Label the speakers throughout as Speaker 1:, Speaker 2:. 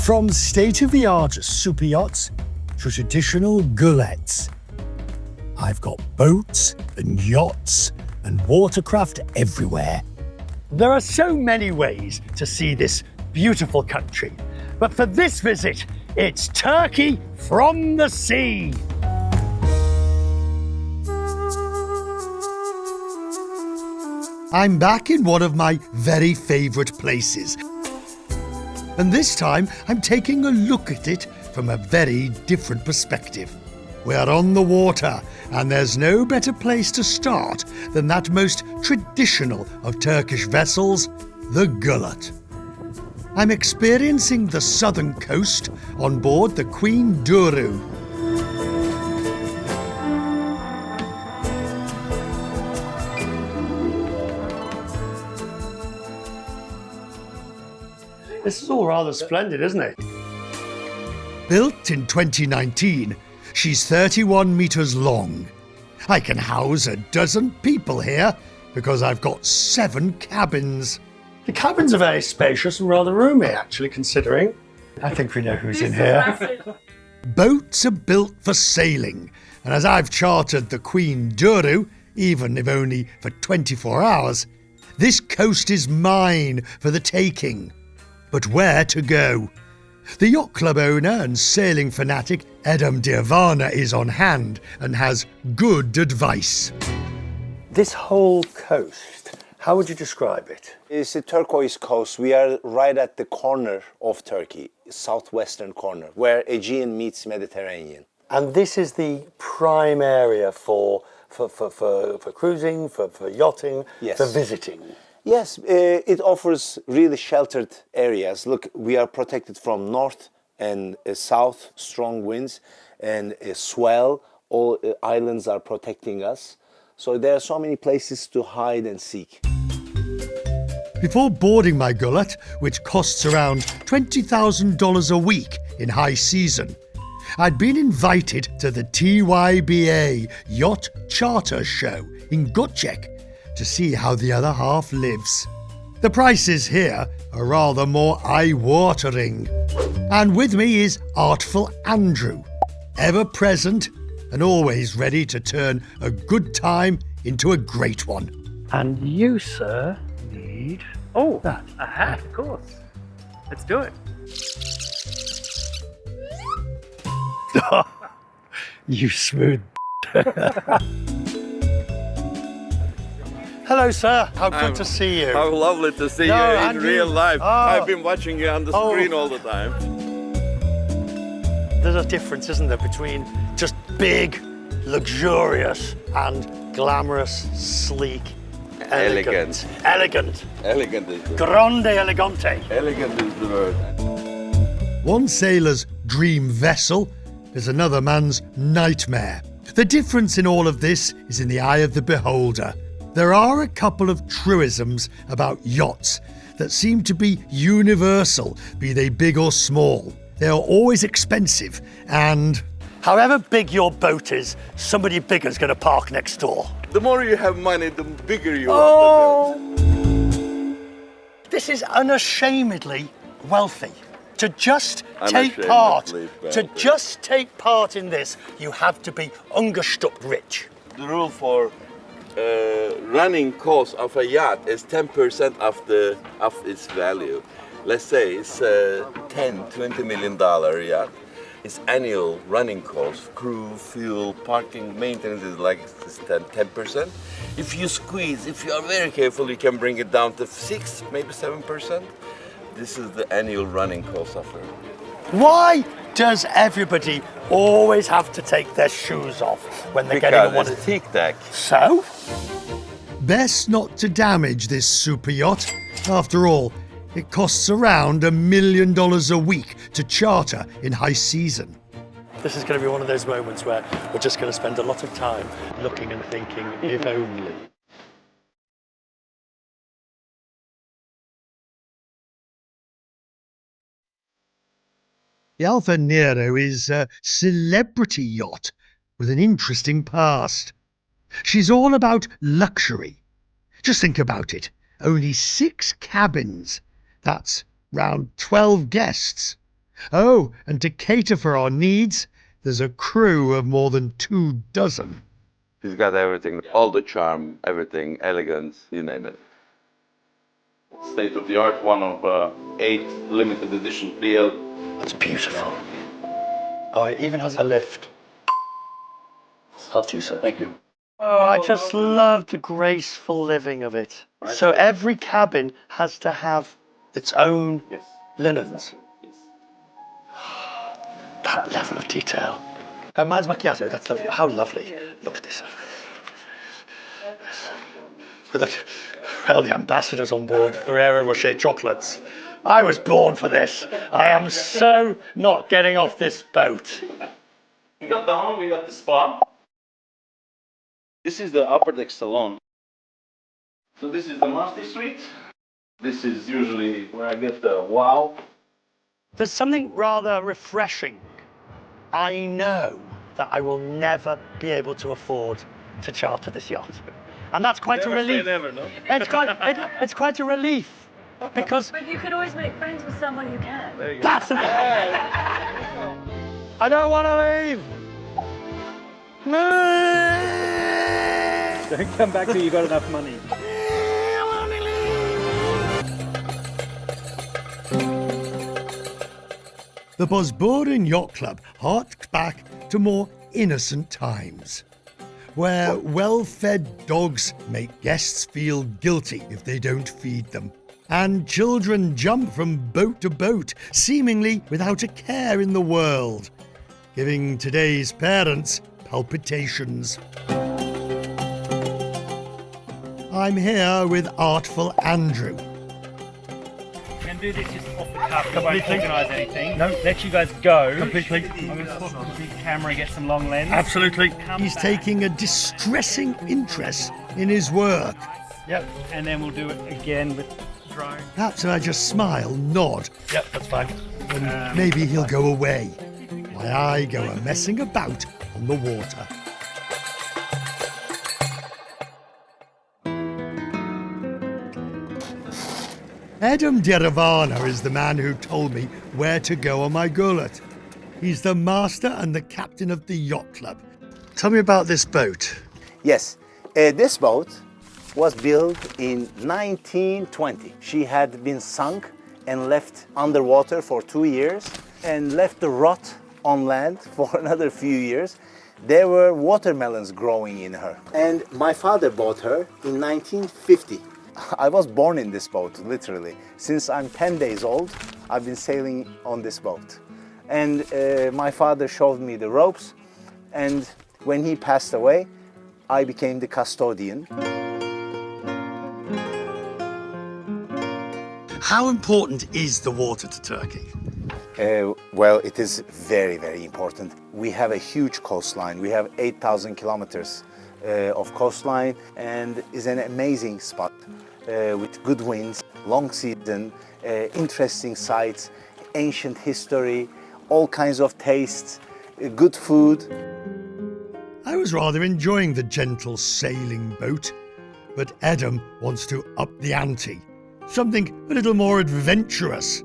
Speaker 1: From state-of-the-art super yachts to traditional gulets, I've got boats and yachts and watercraft everywhere. There are so many ways to see this beautiful country, but for this visit, it's Turkey from the sea. I'm back in one of my very favourite places. And this time, I'm taking a look at it from a very different perspective. We're on the water, and there's no better place to start than that most traditional of Turkish vessels, the gullet. I'm experiencing the southern coast on board the Queen Duru. This is all rather splendid, isn't it? Built in 2019, she's 31 metres long. I can house a dozen people here because I've got 7 cabins. The cabins are very spacious and rather roomy, actually, considering. I think we know who's in here. Boats are built for sailing, and as I've chartered the Queen Duru, even if only for 24 hours, this coast is mine for the taking. But where to go? The yacht club owner and sailing fanatic Edam Dirvana is on hand and has good advice. This whole coast, how would you describe it?
Speaker 2: It's the Turquoise Coast. We are right at the corner of Turkey, southwestern corner, where Aegean meets Mediterranean.
Speaker 1: And this is the prime area for cruising, for yachting,
Speaker 2: Yes.
Speaker 1: for visiting.
Speaker 2: Yes, it offers really sheltered areas. Look, we are protected from north and south, strong winds and swell. All islands are protecting us. So there are so many places to hide and seek.
Speaker 1: Before boarding my gullet, which costs around $20,000 a week in high season, I'd been invited to the TYBA Yacht Charter Show in Göcek to see how the other half lives. The prices here are rather more eye-watering. And with me is Artful Andrew, ever present and always ready to turn a good time into a great one. And you, sir, need...
Speaker 3: Oh, a hat, of course. Let's do it.
Speaker 1: You smooth... Hello, sir. How good to see you.
Speaker 4: How lovely to see you in real life. I've been watching you on the screen all the time.
Speaker 1: There's a difference, isn't there, between just big, luxurious, and glamorous, sleek, elegant. Elegant.
Speaker 4: Elegant is the word.
Speaker 1: Grande elegante.
Speaker 4: Elegant is the word.
Speaker 1: One sailor's dream vessel is another man's nightmare. The difference in all of this is in the eye of the beholder. There are a couple of truisms about yachts that seem to be universal, be they big or small. They are always expensive and... However big your boat is, somebody bigger is going to park next door.
Speaker 4: The more you have money, the bigger you want the boat.
Speaker 1: This is unashamedly wealthy. To just take part in this, you have to be ungestuckt rich.
Speaker 4: The rule for running cost of a yacht is 10% of its value. Let's say it's a $20 million yacht. Its annual running cost, crew, fuel, parking, maintenance is like 10%. If you are very careful, you can bring it down to 6, maybe 7%. This is the annual running cost of it.
Speaker 1: Why does everybody always have to take their shoes off when they're getting on one of
Speaker 4: the deck?
Speaker 1: So? Best not to damage this super yacht. After all, it costs around $1 million a week to charter in high season. This is going to be one of those moments where we're just going to spend a lot of time looking and thinking, if only. The Alfa Nero is a celebrity yacht with an interesting past. She's all about luxury. Just think about it. Only 6 cabins. That's round 12 guests. Oh, and to cater for our needs, there's a crew of more than 24.
Speaker 4: He's got everything, all the charm, everything, elegance, you name it.
Speaker 5: State of the art, one of 8 limited edition Real.
Speaker 1: That's beautiful. Oh, it even has a lift.
Speaker 5: Help you, sir. Thank you.
Speaker 1: Oh, I just love the graceful living of it. So every cabin has to have its own
Speaker 5: Yes.
Speaker 1: linens.
Speaker 5: Yes.
Speaker 1: That level of detail. Mine's macchiato, that's lovely. How lovely. Look at this. With the ambassadors on board, Ferrero Rocher chocolates. I was born for this. I am so not getting off this boat.
Speaker 5: We got the home, we got the spa. This is the upper deck salon. So this is the master suite. This is usually where I get the wow.
Speaker 1: There's something rather refreshing. I know that I will never be able to afford to charter this yacht. And that's quite a relief.
Speaker 5: Never, no?
Speaker 1: It's quite a relief. Because
Speaker 6: But you could always make friends with someone you can.
Speaker 5: There you go.
Speaker 1: that's I don't want to leave.
Speaker 3: Don't come back till you got enough money.
Speaker 1: The Bodrum Yacht Club harks back to more innocent times, where well-fed dogs make guests feel guilty if they don't feed them, and children jump from boat to boat, seemingly without a care in the world, giving today's parents palpitations. I'm here with artful Andrew.
Speaker 3: We're going to do this just off the cuff. We won't organise anything. No. Let you guys go.
Speaker 1: Completely.
Speaker 3: I'm going to put the big camera, get some long lens.
Speaker 1: Absolutely.
Speaker 3: Come
Speaker 1: He's
Speaker 3: back.
Speaker 1: taking a distressing interest in his work.
Speaker 3: Yep. And then we'll do it again with drone.
Speaker 1: Perhaps if I just smile, nod,
Speaker 3: Yep, that's fine.
Speaker 1: and maybe he'll go away, while I go a-messing about on the water. Adam Deravana is the man who told me where to go on my gullet. He's the master and the captain of the yacht club. Tell me about this boat.
Speaker 2: Yes, this boat was built in 1920. She had been sunk and left underwater for 2 years and left to rot on land for another few years. There were watermelons growing in her. And my father bought her in 1950. I was born in this boat, literally. Since I'm 10 days old, I've been sailing on this boat. And my father showed me the ropes, and when he passed away, I became the custodian.
Speaker 1: How important is the water to Turkey?
Speaker 2: Well, it is very, very important. We have a huge coastline. We have 8,000 kilometers of coastline, and is an amazing spot with good winds, long season, interesting sights, ancient history, all kinds of tastes, good food.
Speaker 1: I was rather enjoying the gentle sailing boat, but Adam wants to up the ante. Something a little more adventurous.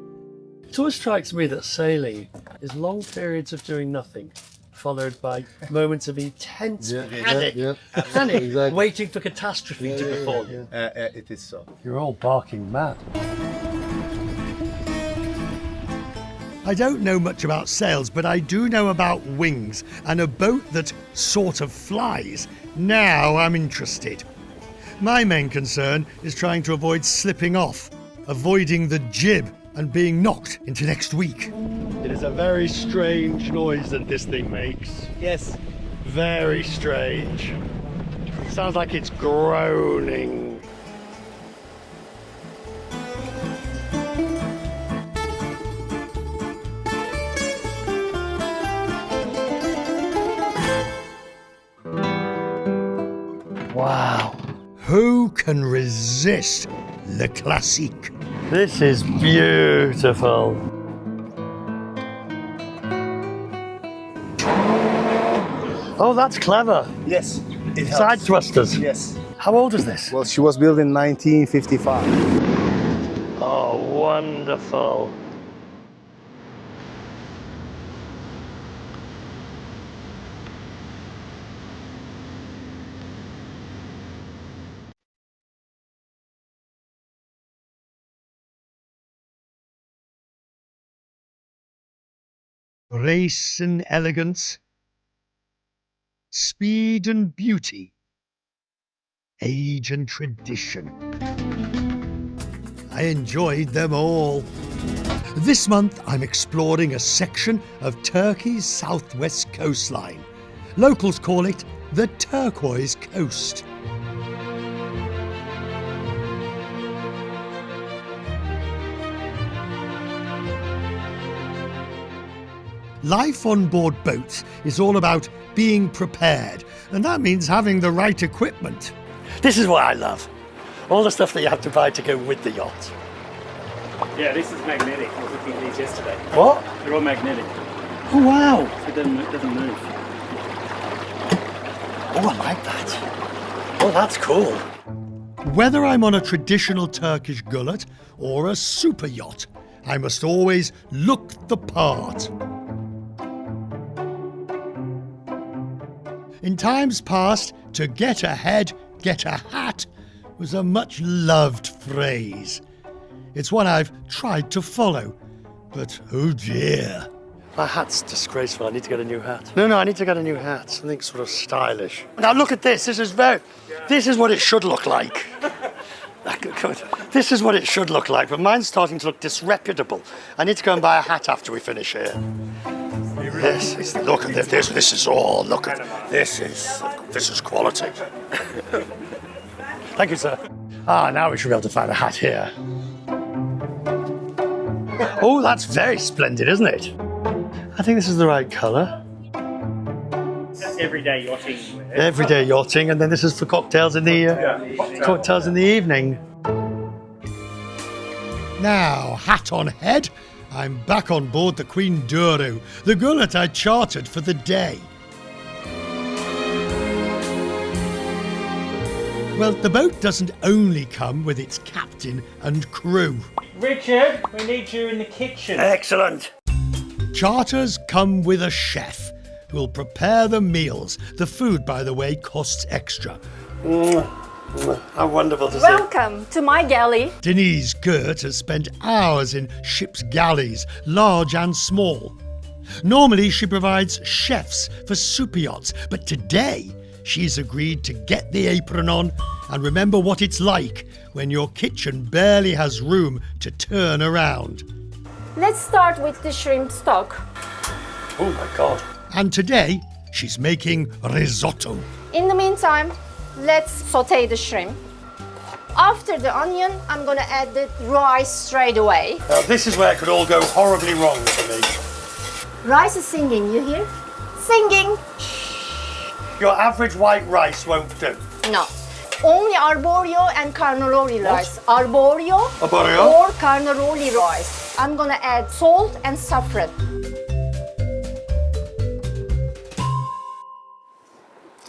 Speaker 7: It always strikes me that sailing is long periods of doing nothing, followed by moments of intense panic, waiting for catastrophe to befall you.
Speaker 2: It is so.
Speaker 7: You're all barking mad.
Speaker 1: I don't know much about sails, but I do know about wings and a boat that sort of flies. Now I'm interested. My main concern is trying to avoid slipping off, avoiding the jib and being knocked into next week. It is a very strange noise that this thing makes.
Speaker 2: Yes.
Speaker 1: Very strange. Sounds like it's groaning. Wow. Who can resist Le Classique?
Speaker 7: This is beautiful. Oh, that's clever.
Speaker 2: Yes. It
Speaker 7: Side
Speaker 2: helps.
Speaker 7: thrusters.
Speaker 2: Yes.
Speaker 7: How old is this?
Speaker 2: Well, she was built in 1955.
Speaker 7: Oh, wonderful.
Speaker 1: Grace and elegance, speed and beauty, age and tradition. I enjoyed them all. This month I'm exploring a section of Turkey's southwest coastline. Locals call it the Turquoise Coast. Life on board boats is all about being prepared, and that means having the right equipment. This is what I love. All the stuff that you have to buy to go with the yacht.
Speaker 3: Yeah, this is magnetic. I was looking at these yesterday.
Speaker 1: What?
Speaker 3: They're all magnetic.
Speaker 1: Oh wow!
Speaker 3: So it doesn't move.
Speaker 1: Oh, I like that. Oh, that's cool. Whether I'm on a traditional Turkish gullet or a super yacht, I must always look the part. In times past, to get ahead, get a hat was a much loved phrase. It's one I've tried to follow, but oh dear. My hat's disgraceful. I need to get a new hat. No, I need to get a new hat. Something sort of stylish. Now look at this. This is what it should look like. This is what it should look like, but mine's starting to look disreputable. I need to go and buy a hat after we finish here. Yes, look at this. This is all. Look at this. This is quality. Thank you, sir. Now we should be able to find a hat here. Oh, that's very splendid, isn't it? I think this is the right colour.
Speaker 3: That's everyday yachting.
Speaker 1: Everyday yachting, and then this is for cocktails in the evening. Now, hat on head, I'm back on board the Queen Douro, the gullet I chartered for the day. Well, the boat doesn't only come with its captain and crew.
Speaker 3: Richard, we need you in the kitchen.
Speaker 1: Excellent. Charters come with a chef who'll prepare the meals. The food, by the way, costs extra. How wonderful to see.
Speaker 6: Welcome to my galley.
Speaker 1: Denise Gert has spent hours in ship's galleys, large and small. Normally she provides chefs for super yachts, but today she's agreed to get the apron on and remember what it's like when your kitchen barely has room to turn around.
Speaker 6: Let's start with the shrimp stock.
Speaker 1: Oh my God. And today she's making risotto.
Speaker 6: In the meantime, let's saute the shrimp. After the onion, I'm gonna add the rice straight away.
Speaker 1: Now this is where it could all go horribly wrong for me.
Speaker 6: Rice is singing, you hear? Singing!
Speaker 1: Your average white rice won't do.
Speaker 6: No. Only arborio and carnaroli rice. Arborio
Speaker 1: Arborio?
Speaker 6: or carnaroli rice. I'm gonna add salt and saffron.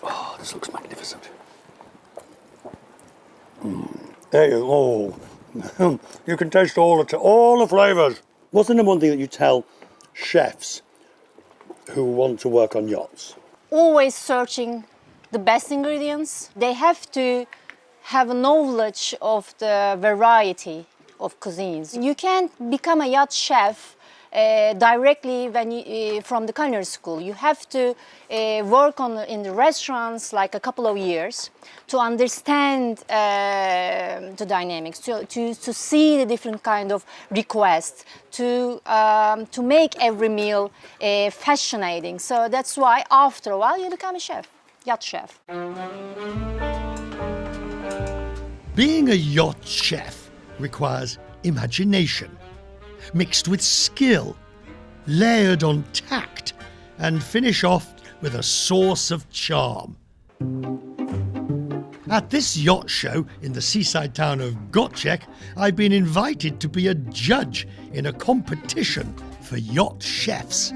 Speaker 1: Oh, this looks magnificent. There you go. You can taste all the flavours. What's the number one thing that you tell chefs who want to work on yachts?
Speaker 6: Always searching the best ingredients. They have to have a knowledge of the variety of cuisines. You can't become a yacht chef directly from the culinary school. You have to work in the restaurants like a couple of years to understand the dynamics, to see the different kind of requests, to make every meal fascinating. So that's why after a while you become a chef, yacht chef.
Speaker 1: Being a yacht chef requires imagination, mixed with skill, layered on tact, and finish off with a sauce of charm. At this yacht show in the seaside town of Göcek, I've been invited to be a judge in a competition for yacht chefs.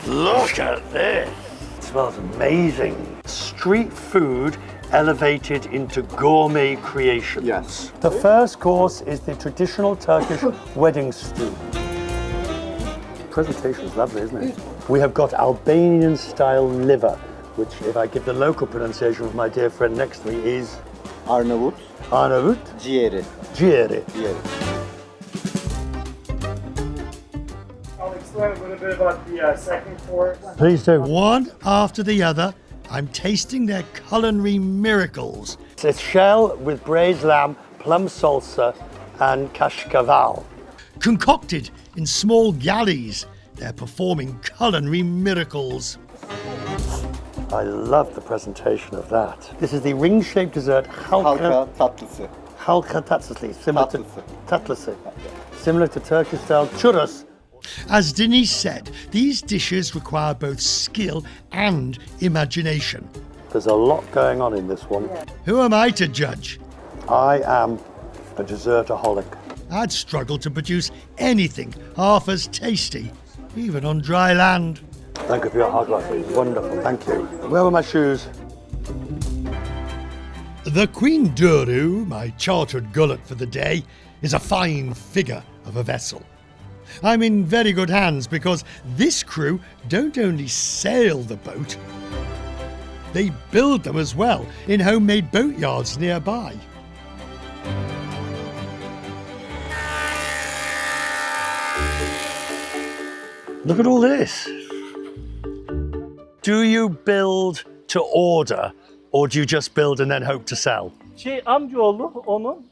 Speaker 1: Look at this! It smells amazing. Street food elevated into gourmet creations.
Speaker 2: Yes.
Speaker 1: The first course is the traditional Turkish wedding stew. The presentation is lovely, isn't it? We have got Albanian-style liver, which, if I give the local pronunciation of my dear friend next to me, is
Speaker 8: Arnavut,
Speaker 1: Arnavut
Speaker 8: ciğeri.
Speaker 1: ciğeri.
Speaker 3: explain a little bit about the second course?
Speaker 1: Please do. One after the other, I'm tasting their culinary miracles. It's shell with braised lamb, plum salsa, and kashkaval. Concocted in small galleys, they're performing culinary miracles. I love the presentation of that. This is the ring-shaped dessert halka
Speaker 8: tatlısı.
Speaker 1: similar to Turkish-style churros. As Denise said, these dishes require both skill and imagination. There's a lot going on in this one. Who am I to judge? I am a dessertaholic. I'd struggle to produce anything half as tasty, even on dry land. Thank you for your hard work. Wonderful, thank you. Where were my shoes? The Queen Duru, my chartered gullet for the day, is a fine figure of a vessel. I'm in very good hands because this crew don't only sail the boat, they build them as well in homemade boatyards nearby. Look at all this. Do you build to order or do you just build and then hope to sell?
Speaker 3: Amcaoğlu onun,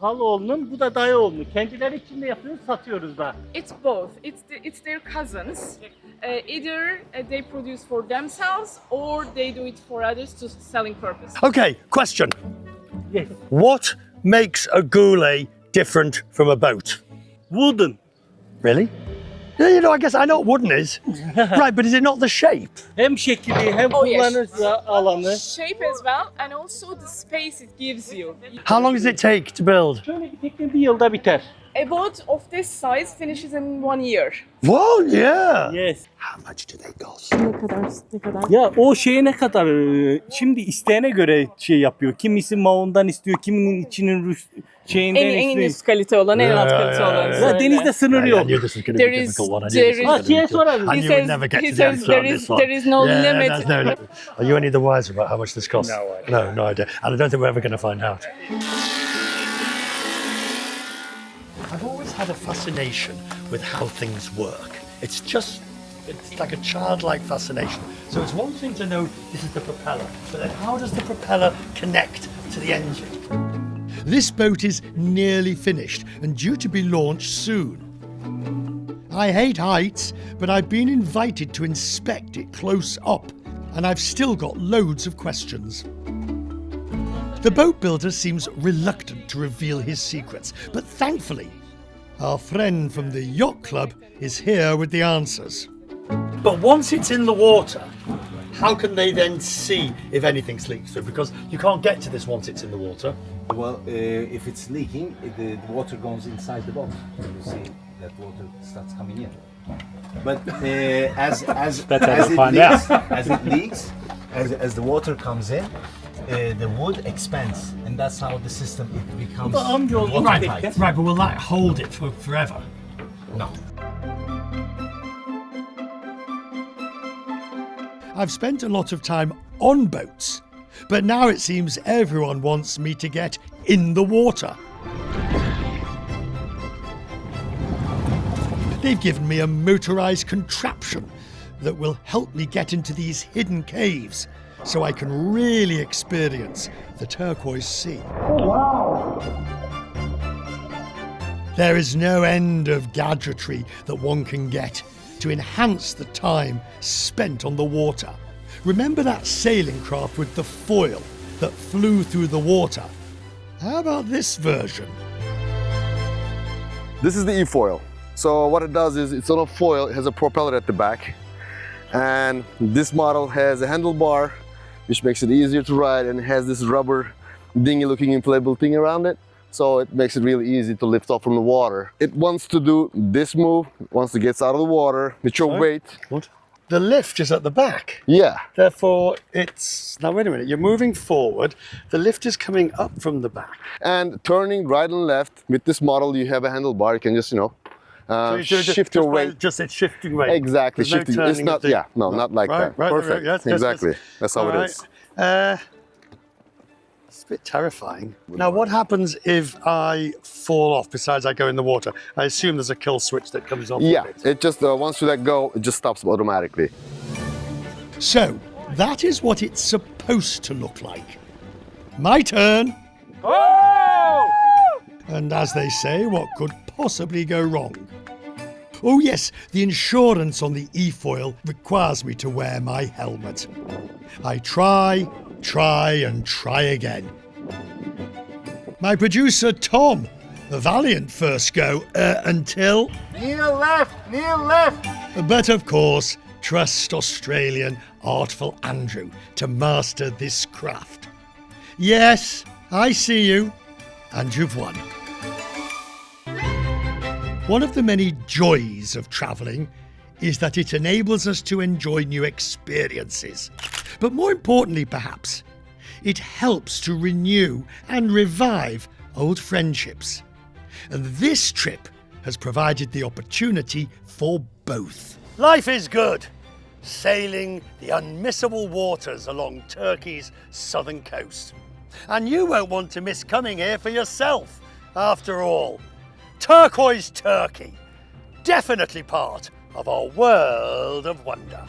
Speaker 3: halaoğlunun, bu da dayıoğlunun. Kendileri için de yapıyoruz, satıyoruz da.
Speaker 9: It's both. It's their cousins. Either they produce for themselves or they do it for others to selling purpose.
Speaker 1: Okay, question.
Speaker 3: Yes.
Speaker 1: What makes a goulay different from a boat?
Speaker 3: Wooden.
Speaker 1: Really? Yeah, you know, I guess I know what wooden is. Right, but is it not the shape?
Speaker 3: Hem şekli hem
Speaker 9: Oh, yes.
Speaker 3: kullanıcı alanı.
Speaker 9: Shape as well and also the space it gives you.
Speaker 1: How long does it take to build?
Speaker 3: Şöyle bir tekne bir yılda biter.
Speaker 9: A boat of this size finishes in 1 year.
Speaker 1: Whoa, yeah.
Speaker 3: Yes.
Speaker 1: How much do they cost?
Speaker 9: Ne kadar?
Speaker 3: Ya o şeye ne kadar şimdi isteğine göre şey yapıyor. Kimisi maondan istiyor, kiminin içinin şeyinden
Speaker 9: En
Speaker 3: istiyor.
Speaker 9: üst kalite olan, en alt kalite olan.
Speaker 3: Ya denizde sınır
Speaker 1: I
Speaker 3: yok.
Speaker 1: knew this was going to
Speaker 9: There
Speaker 1: be a
Speaker 9: is-
Speaker 1: difficult one. I knew
Speaker 9: there
Speaker 1: this
Speaker 9: is-
Speaker 1: was gonna be
Speaker 3: He
Speaker 1: difficult.
Speaker 3: says-
Speaker 1: I knew
Speaker 9: he
Speaker 1: we'd
Speaker 9: says-
Speaker 1: never get
Speaker 9: he
Speaker 1: to the
Speaker 9: says
Speaker 1: answer on
Speaker 9: there
Speaker 1: this
Speaker 9: is-
Speaker 1: one.
Speaker 9: there is no limit.
Speaker 1: There's no limit. Are you any the wiser about how much this costs?
Speaker 3: No idea.
Speaker 1: No idea. And I don't think we're ever going to find out. I've always had a fascination with how things work. It's like a childlike fascination. So it's one thing to know this is the propeller, but then how does the propeller connect to the engine? This boat is nearly finished and due to be launched soon. I hate heights, but I've been invited to inspect it close up, and I've still got loads of questions. The boat builder seems reluctant to reveal his secrets, but thankfully, our friend from the yacht club is here with the answers. But once it's in the water, how can they then see if anything's leaked through? Because you can't get to this once it's in the water.
Speaker 2: Well, if it's leaking, the water goes inside the boat. You see that water starts coming in. But as it leaks, as the water comes in, the wood expands, and that's how the system becomes watertight.
Speaker 1: Right, but will that hold it for forever?
Speaker 2: No.
Speaker 1: I've spent a lot of time on boats, but now it seems everyone wants me to get in the water. They've given me a motorized contraption that will help me get into these hidden caves so I can really experience the turquoise sea. Oh, wow! There is no end of gadgetry that one can get to enhance the time spent on the water. Remember that sailing craft with the foil that flew through the water? How about this version?
Speaker 8: This is the E-foil. So what it does is it's on a foil, it has a propeller at the back. And this model has a handlebar, which makes it easier to ride, and it has this rubber dinghy looking inflatable thing around it. So it makes it really easy to lift off from the water. It wants to do this move once it gets out of the water with your weight.
Speaker 1: What? The lift is at the back.
Speaker 8: Yeah.
Speaker 1: Therefore, it's... Now, wait a minute. You're moving forward. The lift is coming up from the back.
Speaker 8: And turning right and left, with this model, you have a handlebar. You can just, shift your weight.
Speaker 1: Just it's shifting weight.
Speaker 8: Exactly,
Speaker 1: There's no
Speaker 8: shifting.
Speaker 1: turning
Speaker 8: It's not,
Speaker 1: of the-
Speaker 8: not like that.
Speaker 1: Right,
Speaker 8: Perfect.
Speaker 1: yes,
Speaker 8: exactly.
Speaker 1: yes.
Speaker 8: That's how
Speaker 1: All
Speaker 8: it
Speaker 1: right.
Speaker 8: is.
Speaker 1: It's a bit terrifying. Now, what happens if I fall off besides I go in the water? I assume there's a kill switch that comes off.
Speaker 8: Yeah, it just, once you let go, it just stops automatically.
Speaker 1: So, that is what it's supposed to look like. My turn.
Speaker 3: Oh!
Speaker 1: And as they say, what could possibly go wrong? Oh yes, the insurance on the e-foil requires me to wear my helmet. I try and try again. My producer Tom, a valiant first go until...
Speaker 10: Kneel left, kneel left.
Speaker 1: But of course, trust Australian artful Andrew to master this craft. Yes, I see you, and you've won. One of the many joys of travelling is that it enables us to enjoy new experiences. But more importantly, perhaps, it helps to renew and revive old friendships. And this trip has provided the opportunity for both. Life is good, sailing the unmissable waters along Turkey's southern coast. And you won't want to miss coming here for yourself, after all. Turquoise Turkey, definitely part of our world of wonder.